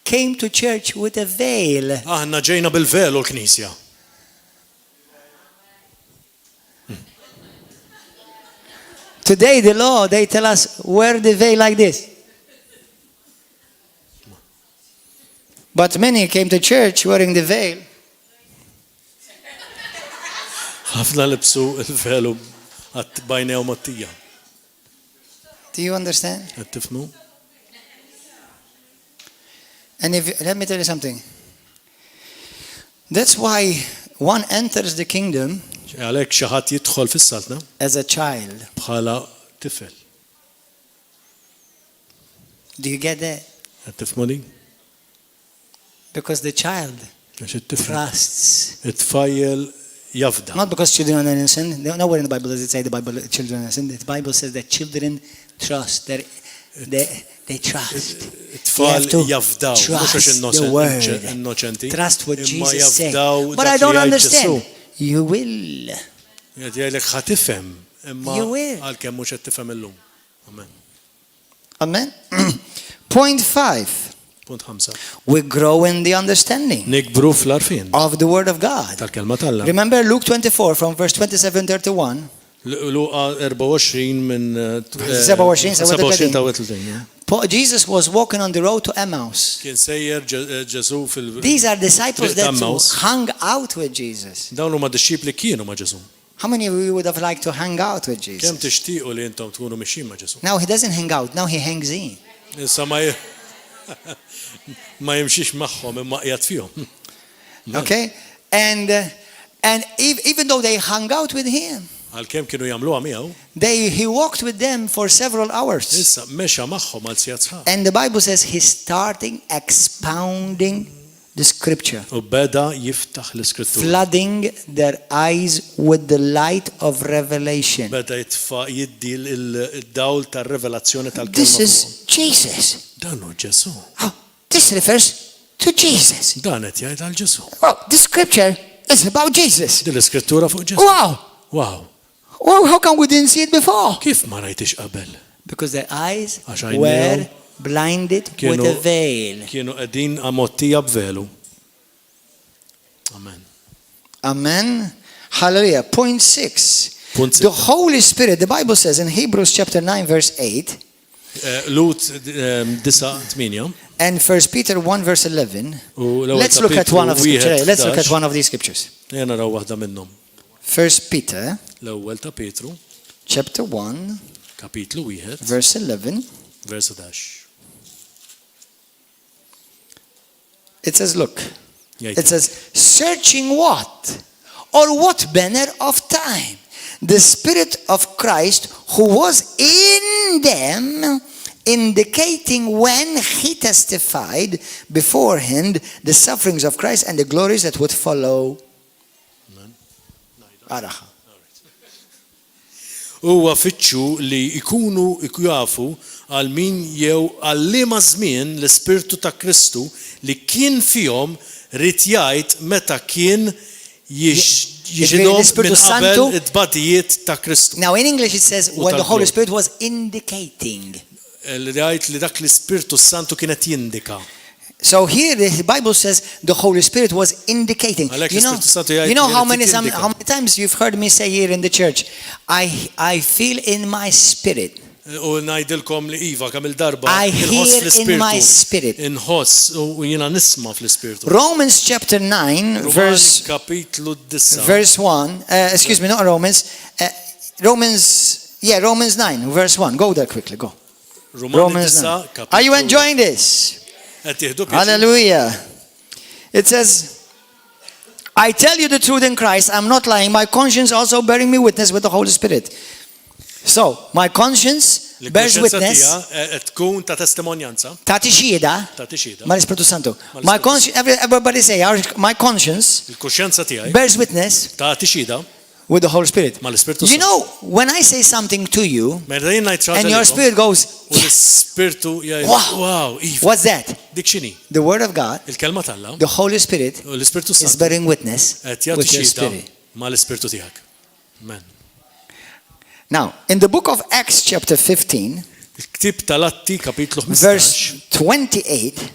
came to church with a veil. Aħna ġejna bil-velu l-Knisja. Today, the law, they tell us, wear the veil like this. But many came to church wearing the veil. Ħafna libsu il-velu għat bajnew mattija. Do you understand? Għat tifmu? And let me tell you something. That's why one enters the kingdom Għalek xaħat jidħol fis-saltna as a child. bħala tifel. Do you get that? Għat tifmu li? Because the child Għax it-tifel. trusts. It-tfajjel jafda. Not because children are innocent. Nowhere in the Bible does it say the Bible children are innocent. The Bible says that children trust. They trust. It-tfal You have to jafdaw. trust the word. innoċenti. Trust what Imma Jesus said. jafdaw But dak I li don't jgħid understand. Ġesu. You will. Jgħidlek ħatifhem imma You will. għalkemm mhux qed tifhem illum. Amen. Amen. Point 5. Punt 5. We grow in the understanding Nikbru fl-arfin of the word of God. tal-kelma tal-la. Remember Luke 24 from verse 27-31. Luqa 24 minn 27 sa' 27 ta' 31. Jesus was walking on the road to Emmaus. Kien sejjer Ġesu fil- These are disciples Triq ta' that Emmaus. hung out with Jesus. Dawn huma dixxipli kienu ma' Ġesu. How many of you would have liked to hang out with Kemm Jesus? tixtiequ li intom tkunu mixjin ma' Ġesu. Now he doesn't hang out, now he hangs in. Issa ma jimxiex magħhom imma qiegħed fihom. Okay? And even though they hung out with him, Għalkemm kienu jagħmluha miegħu, he walked with them for several hours. issa mexa magħhom għal sigħat sħab. And the Bible says he's starting expounding the scripture, U beda jiftaħ l-iskrittura. flooding their eyes with the light of revelation. Beda jitfa' jiddi l-dawl tar-revelazzjoni This tal-kelma fuqhom. is Jesus. Dan hu Ġesu. Oh, this refers to Jesus. Dan qed jgħid għal Ġesu. Oh, the scripture is about Jesus. Din l-iskrittura fuq Ġesu. Wow. Wow. Well, how come we didn't see it before? Kif ma rajtix qabel? Because their eyes Għax were għajnejhom blinded with kienu- a veil. Kienu qegħdin amottija b'velu. Amen. Amen. Hallelujah. Point 6. Punt The Holy Spirit, the Bible says in Hebrews chapter 9 verse 8 Lut 9-8. and 1 Peter 1 verse 11. U l-ewwel Let's look at kapitlu one of the scriptures. wieħed Let's look at 11. one of these scriptures. Jena raw waħda minnhom. 1 Peter L-ewwel ta' Petru, chapter 1 kapitlu 1, verse 11. vers 11. It says, look. Jgħid It says, searching what? Or what manner of time? The Spirit of Christ who was in them indicating when he testified beforehand the sufferings of Christ and the glories that would follow. Araħa. Huwa fitxu li ikunu jafu għal min jew għal liema żmien l-Ispirtu ta' Kristu li kien fihom rid jgħid meta kien jiġilhom minn qabel it-tbatijiet ta' Kristu. Now in English it says when the Holy Spirit was indicating. Li jgħid li dak l-Ispirtu Santu kienet jindika. So here the Bible says the Holy Spirit was indicating. You know how many times you've heard me say here in the church, I feel in my spirit. U ngħidilkom li iva kemm il-darba I hear in my spirit. Inħoss u jiena nisma' fl-Ispirtu. Romans chapter 9 verse 1. Excuse me, not Romans. Romans 9 verse 1. Go there quickly, go. Romans 9. Are you enjoying this? Hallelujah. It says, I tell you the truth in Christ, I'm not lying. My conscience also bearing me witness with the Holy Spirit. So, my conscience bears witness. Tkun ta' testimonjanza. Tati xieda. Ma' l-Ispiritu Santu. My conscience, everybody say, my conscience bears witness with the Holy Spirit. You know, when I say something to you, and your spirit goes, wow, what's that? The Word of God, the Holy Spirit is bearing witness with your spirit. Amen. Now, in the book of Acts chapter 15, verse 28,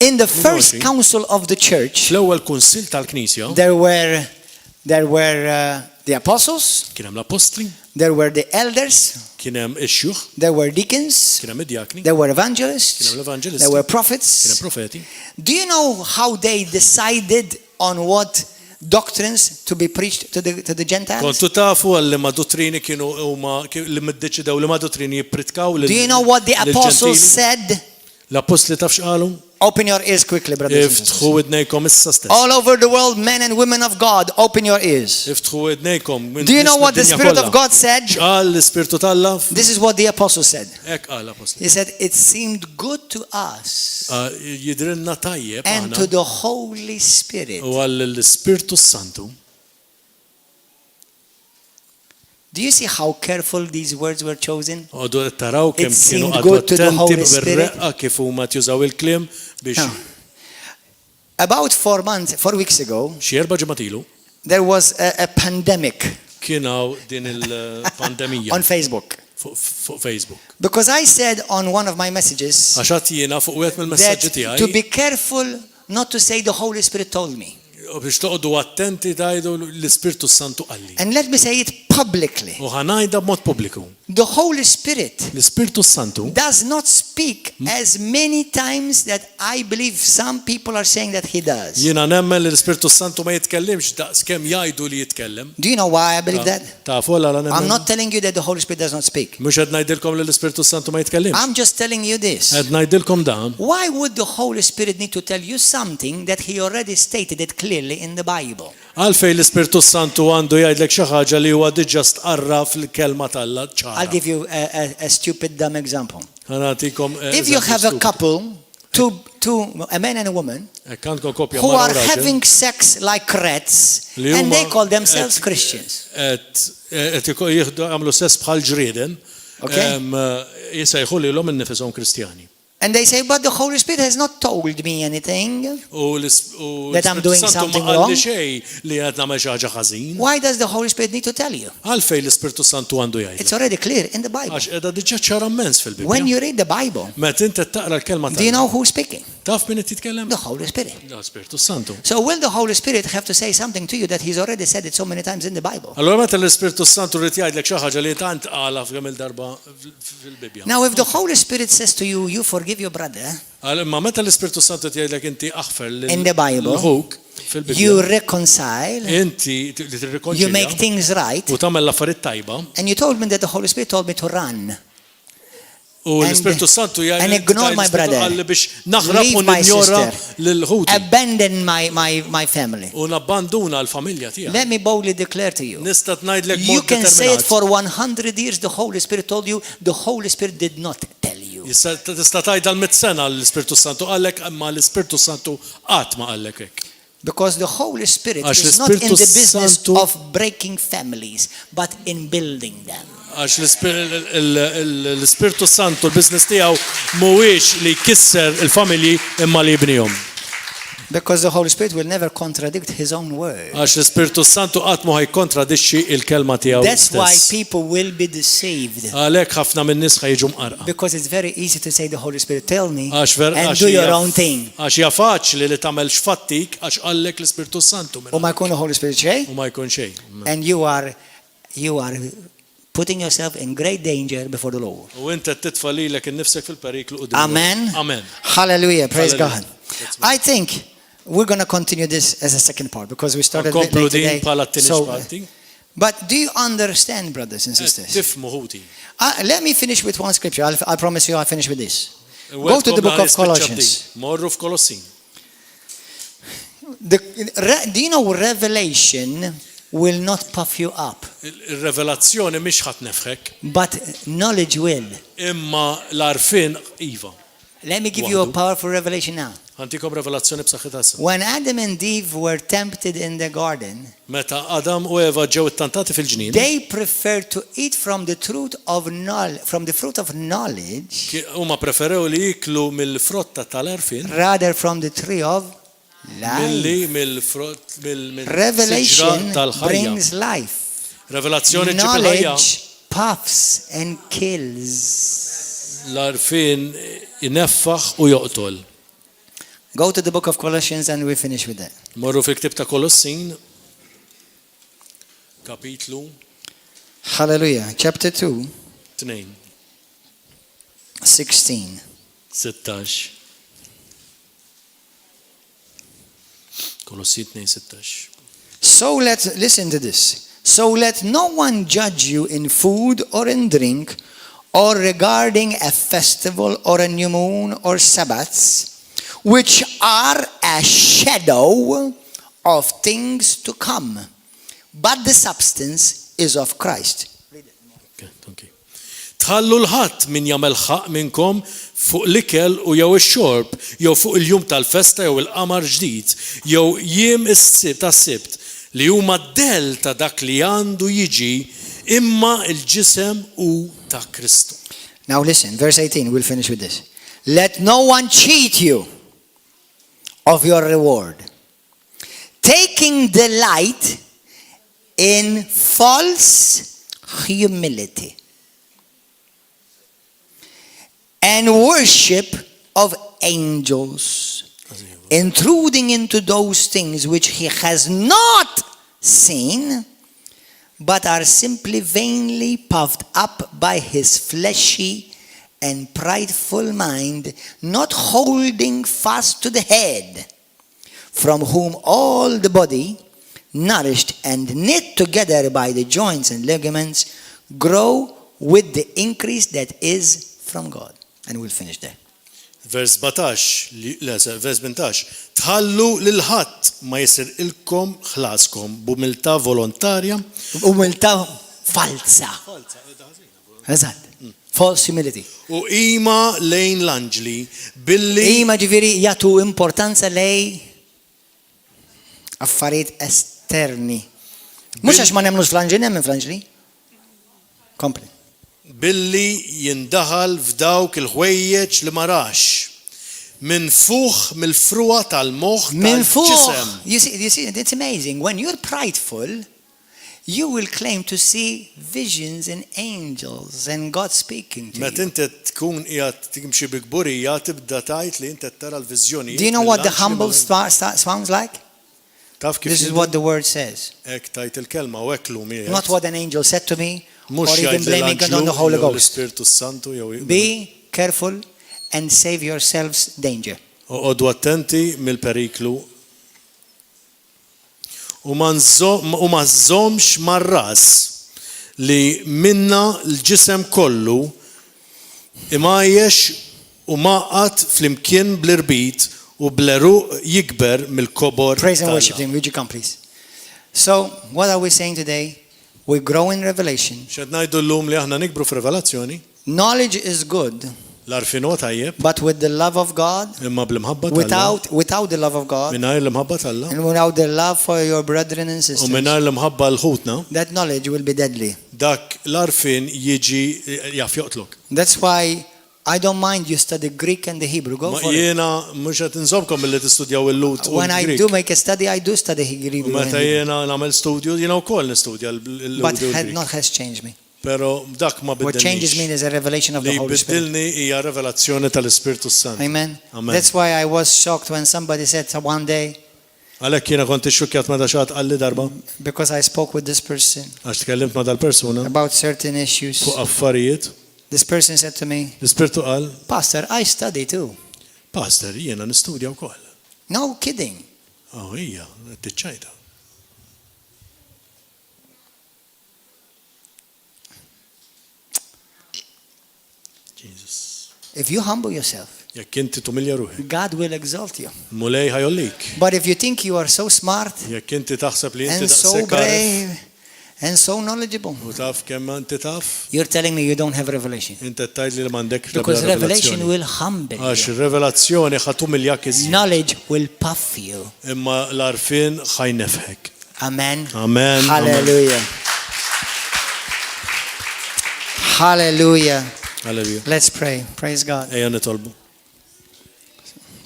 in the first council of the church, there were the apostles, there were the elders, there were deacons, there were evangelists, there were prophets. Do you know how they decided on what doctrines to be preached to the Gentiles? Do you know what the apostles said? Open your ears quickly, brothers. All over the world, men and women of God, open your ears. Do you know what the Spirit of God said? This is what the apostle said. He said, it seemed good to us and to the Holy Spirit. Do you see how careful these words were chosen? It seemed good to the Holy Spirit. Now, about 4 weeks ago, there was a pandemic on Facebook. Because I said on one of my messages that to be careful not to say the Holy Spirit told me. And let me say it publicly. The Holy Spirit does not speak as many times that I believe some people are saying that he does. Do you know why I believe that? I'm not telling you that the Holy Spirit does not speak. I'm just telling you this. Why would the Holy Spirit need to tell you something that he already stated it clearly in the Bible? I'll give you a stupid, dumb example. If you have a couple, a man and a woman, who are having sex like rats, and they call themselves Christians. And they say, but the Holy Spirit has not told me anything that I'm doing something wrong. Why does the Holy Spirit need to tell you? It's already clear in the Bible. When you read the Bible, do you know who's speaking? The Holy Spirit. So will the Holy Spirit have to say something to you that he's already said it so many times in the Bible? Now if the Holy Spirit says to you, you forgive your brother, in the Bible, you reconcile, you make things right, and you told me that the Holy Spirit told me to run. And ignore my brother, leave my sister, abandon my family. Let me boldly declare to you, you can say it for 100 years, the Holy Spirit told you, the Holy Spirit did not Tista' tgħidha l-mit-sena l-Ispirtu Santu qalek imma l-Ispirtu Santu qatt ma qalek hekk. Because the Holy Spirit Għax is not in l-Ispirtu the business Santu- of breaking families, but in building them. Għax l-Ispirtu Santu l-business tiegħu mhuwiex li jkisser il-familji imma li jibnihom. Because the Holy Spirit will never contradict His own word. Għax l-Ispirtu Santu qatt ma jkontradixxi il-kelma tiegħu That's why stess. people will be deceived. Għalhekk ħafna min-nies ħajġu mqarqa. Because it's very easy to say the Holy Spirit, tell me, Għax and do your own thing. Għax hija faċli li tagħmel x'fattik għax qallek l-Ispirtu Santu minn U ma jkun the Holy Spirit xej, u ma jkun xejn. and you are putting yourself in great danger before the Lord. U inti titfa' lilek innifsek fil-periklu qudiem. Amen. Amen. Hallelujah. Praise Hallelujah. God. I think we're going to continue this as a second part because we started late Nkomplu today. din bħala t-tieni parti. But do you understand, brothers and sisters? Tifmu ħuti. Let me finish with one scripture. I promise you I'll finish with this. Go to the book of Colossians. Morru f'Kolossin. Do you know Revelation will not puff you up, Il-revelazzjoni mhix ħadd nefħek, but knowledge will. imma l-arfin iva. Let me give you a powerful revelation now. Ħantikom revelazzjoni b'saħħitha issa. When Adam and Eve were tempted in the garden, Meta Adam u Eva ġew ittantati fil-ġnien, they preferred to eat from the fruit of knowledge huma preferew li jiklu mill-frotta tal-arfin rather from the tree of life. milli mill-frott mill-siġra Revelation tal-ħajja. brings life. Revelazzjoni ġib il-ħajja. Knowledge puffs and kills. L-arfin ineffaħ u joqtol. Go to the book of Colossians and we finish with that. Morru fil-ktib ta' Kolossin, kapitlu Hallelujah. Chapter 2, 2, 16. 16. Kolossi 2, 16. So listen to this. So let no one judge you in food or in drink or regarding a festival or a new moon or Sabbaths, which are a shadow of things to come, but the substance is of Christ. Okay. Tħallu l-ħadd min jagħmel ħaq minnkom fuq l-ikel u jew ix-xorb, jew fuq il-jum tal-festa jew il-qamar ġdid, jew jiem is-sibt tas-sibt li huma d-del ta' dak li għandu jiġi imma il-ġisem u ta' Kristu. Now listen, verse 18, we'll finish with this. Let no one cheat you of your reward, taking delight in false humility and worship of angels, intruding into those things which he has not seen, but are simply vainly puffed up by his fleshy and prideful mind, not holding fast to the head, from whom all the body, nourished and knit together by the joints and ligaments, grow with the increase that is from God. And we'll finish there. Vers 18, tħallu lil-ħadd ma jsir ilkom ħlaskom b'umiltà volontarja. Umiltà falsa. Eżatt. False humility. U ima lejn l-anġli billi Ima ġifiri jagħtu importanza lej affarijiet esterni. Mhux għax ma nemmnux fl-anġli, nemmen fl-anġli. Kompli. billi jindaħal f'dawk il-ħwejjeġ li marax minn fuq mill-fruwa tal-moħħ Min fuq. tal-ġisem. You see, it's amazing. When you're prideful, you will claim to see visions and angels and God speaking to Meta you. inti tkun qiegħed timxi bi kburija tibda tgħid li inti tara l-viżjonijiet. Do you know what the mill-anġli humble mal- sounds like? Taf kif This is what the word says. hekk tajt il-kelma u hekk lum Not what an angel said to me, Mhux or even jgħid blaming God on the l-anġlu Holy jew Ghost. l-Ispirtu Santu jew Be careful and save yourselves danger. Oqgħodu attenti mill-periklu u ma żommx mar-ras li minna l-ġisem kollu imajjex u maqat flimkien bl-irbit u bl-eruq jikber mill-kobor. Praise and tagħna. worship Him. Would you come, please? So, what are we saying today? We grow in revelation. X'qed ngħidu llum li aħna nikbru f'revelazzjoni. Knowledge is good, L-arfin huwa tajjeb, but with the love of God, imma bl-imħabba tal-Alla, without the love of God, mingħajr l-imħabba tal-Alla, and without the love for your brethren and u sisters, mingħajr l-imħabba l-ħutna, that knowledge will be deadly. dak l-arfin jiġi jaf joqtlok. That's why I don't mind you study Greek and the Hebrew. Go Ma for it. jiena mhux qed inżobkom milli tistudjaw il-Lut u When I l-Grik. do make a study, I do study Hebrew, U meta jiena nagħmel studju, jiena wkoll nistudja l-Lut but u l-Grik. not has changed me. Pero dak ma What changes me biddilniex. is a revelation of the Li Holy Spirit. biddilni hija revelazzjoni tal-Ispirtu Sant. Amen. Amen. That's why I was shocked when somebody said one day, Għalhekk jiena kont ixxukkjat meta xagħat qalli darba because I spoke with this person għax tkellimt ma' dal-persuna about certain issues. fuq affarijiet. This person said to me, L-Ispirtu qal, Pastor, I study too. Pastor, jiena nistudja wkoll. No kidding. Hija, qed tiċċajta. Jesus. If you humble yourself, Jekk inti tumilja ruħi, God will exalt you. mulej ħajollik. But if you think you are so smart Jekk inti taħseb li inti and so daqshekk għaref brave and so knowledgeable, u taf kemm inti taf, you're telling me you don't have revelation. inti tgħid li m'għandek Because revelation revelazzjoni. will humble Għax you. ir-revelazzjoni ħatumiljak iżjed. Knowledge will puff you. Imma l-arfin ħajnefħek. Amen. Amen. Hallelujah. Hallelujah. Halleluja. Let's pray. Praise God. Ejja nitolbu.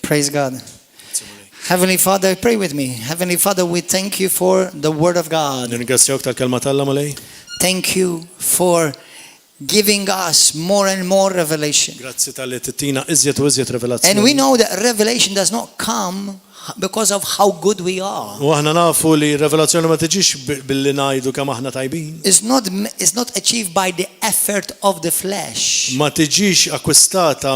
Praise God. Heavenly Father, pray with me. Heavenly Father, we thank you for the Word of God. Nirringrazzjawk tal-kelma tal-la malej. Thank you for giving us more and more revelation. Grazzi tal-li tittina iżjed u iżjed revelazzjoni. And we know that revelation does not come because of how good we are. U aħna nafu li revelazzjoni ma tiġix billi ngħidu kemm aħna tajbin. It's not achieved by the effort of the flesh, Ma tiġix akkwistata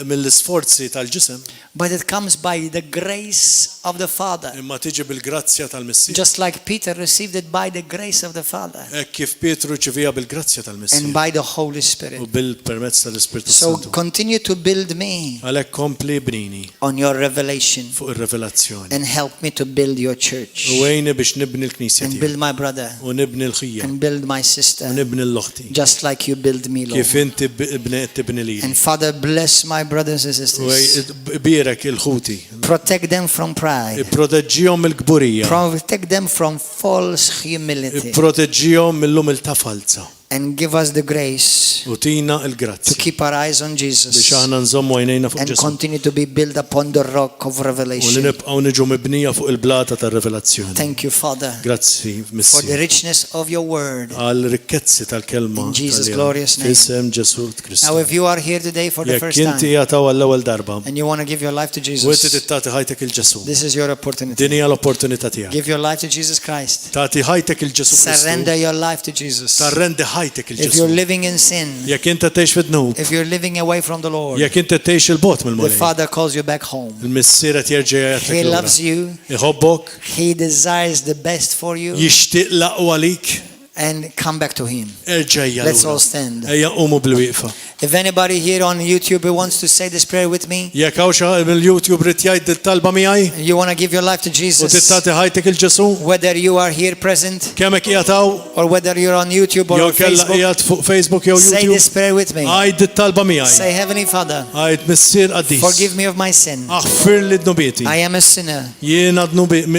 mill-isforzi tal-ġisem, but it comes by the grace of the Father. imma tiġi bil-grazzja tal-Missija. Just like Peter received it by the grace of the Father Hekk kif Pietru ċivija bil-grazzja and tal-Missija by the Holy u Spirit. bil-permezz tal-Ispirtu So Santu. continue to build me Għalhekk kompli bnini on your revelation fuq ir-revelazzjoni. and help me to build your church U għejni biex nibni l-Knisja and tiegħek. build my brother U nibni l-ħija. and build my U sister nibni l-loħti. just like you build me, Lord. Kif inti tibni li. And Father, bless my brothers and U sisters. birek il-ħuti. Protect them from pride. Proteġġihom mill-gburija. Protect them from false humility. Proteġġihom mill-umiltà falsa. And give us the grace U tina to l-grazzi. keep our eyes on Biex Jesus aħna nżommu għajnejna fuq and Ġesu. continue to be built upon the rock of U li revelation. nibqgħu niġu mibnija fuq il-blata tar-revelazzjoni. Thank you, Father, Grazzi, for the Missi. richness of your word. Għal rikkezzi tal-kelma. In Jesus' tal-Jan. glorious name. Fisem Ġesu Kristu. Now, if you are here today for the Jekk first inti time jataw għall-ewwel darba, and you want to give your life to u inti Jesus, tittati ħajtek il-Ġesu. this is your opportunity. Din hija l-opportunità tiegħek. Give your life to Jesus Christ. Tagħti ħajtek il-Ġesu Surrender Kristu. your life to Jesus. Tarrendi ħajtek If you're il-Ġesu. living in sin, Jekk inti tgħix fid-dnub, if you're living away from the Lord, jekk inti tgħix il-bot the mill-mulej. Father calls you back home. Il-missier qed jerġa' He jagħtek lura. loves you. Iħobbok, He desires the best for you. jixtieq l-aqwa lik, And come back to Him. erġa' Let's all lura. stand. Ejja qumu bil-wieqfa. If anybody here on YouTube who wants to say this prayer with me, Jekk hawn xi mill-YouTube rid jgħid it-talba miegħi you want to give your life to u Jesus, tittati ħajtek il-Ġesu, whether you are here present kemm hekk qiegħataw or whether you're on YouTube or jew on kellha Facebook, qiegħed fuq Facebook jew say YouTube, this prayer with me. għajd it-talba miegħi. Say, Heavenly Father, Għajd missier qaddis. forgive me of my sin. Aħfir li d-nubieti. I am a sinner. Jiena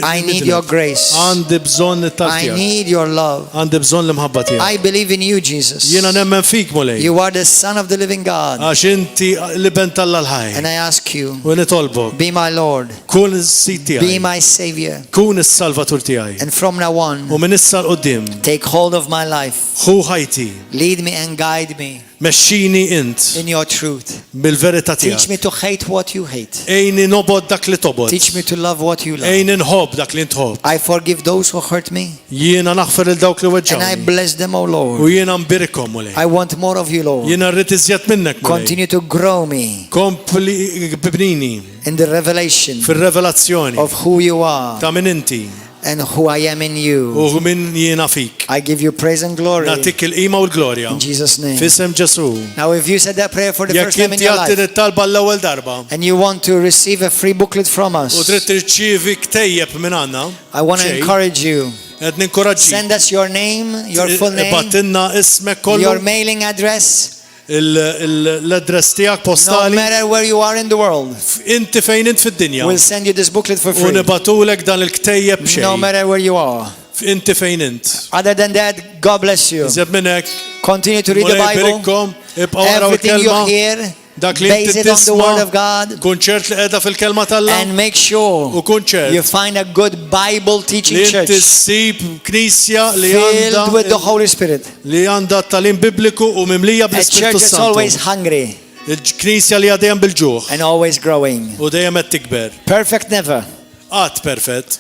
I need your grace. Għandi bżonn I it-tal need your love. Għandi bżonn l-imħabba tiegħek. I believe in you, Jesus. Jiena nemmen fik mulej. You are the Son of the living God. Għax inti li bent tal-ħaj. And I ask you, U nitolbok. be my Lord, Kun is-sit be tiegħi. my Savior. Kun is-salvatur tiegħi. And from now U on, minn issa l-qoddim, take hold of my life. ħu ħajti, Lead me and guide me mexxini int in your truth. bil-verità Teach tiegħek. me to hate what you hate. Ejni nobod dak li tobod. Teach me to love what you love. Ejni nħobb dak li ntħobb. I forgive those who hurt me, Jiena naħfer il dawk li and I weġġawni. bless them, O U Lord. jiena nbirikom mulej. I want more of you, Lord. Jiena rrid iżjed minnek mulej. Continue to grow me Kompli bibnini in the revelation fil-revelazzjoni of who you are ta' min inti and who I am in you. u min jiena fik. I give you praise and glory Natik il-qima u l-glorja. in Jesus' name. Fisem Ġesu. Now, if you said that prayer for the Jekk first time in inti your għatti life talba l-ewwel darba and you want to receive a free booklet from u us, trid tirċievi ktejjeb minn għandna, I want to xejn, encourage you. qed ninkoraġġi. Send us your name, your full name, Battinna ismek your kollu, mailing address, l-adress tiegħek No postali. matter where you are in the world, Inti fejn int fid-dinja. we'll send you this booklet for U free. nibatulek dan il-ktejjeb No b'xejn. matter where you are. Inti fejn int. Other than that, God bless you. Iżeb minn hekk. Continue to read the Mulej Bible. birikkom, ibqgħu waraw Everything you il-kelma. hear, Dak li base inti it on the Word of tisma' God, kunċert li qiegħda fil-kelma tal-Alla. and make sure U kun ċert. you find a good Bible teaching Li inti church ssib knisja li filled with the għandha Holy Spirit. li għandha talim bibliku u mimlija A church bl-Ispirtu that's Santu. always hungry Il-knisja li għadejjem bil-ġuħ and always growing. u dejjem qed tikber. Perfect never, Qatt perfett,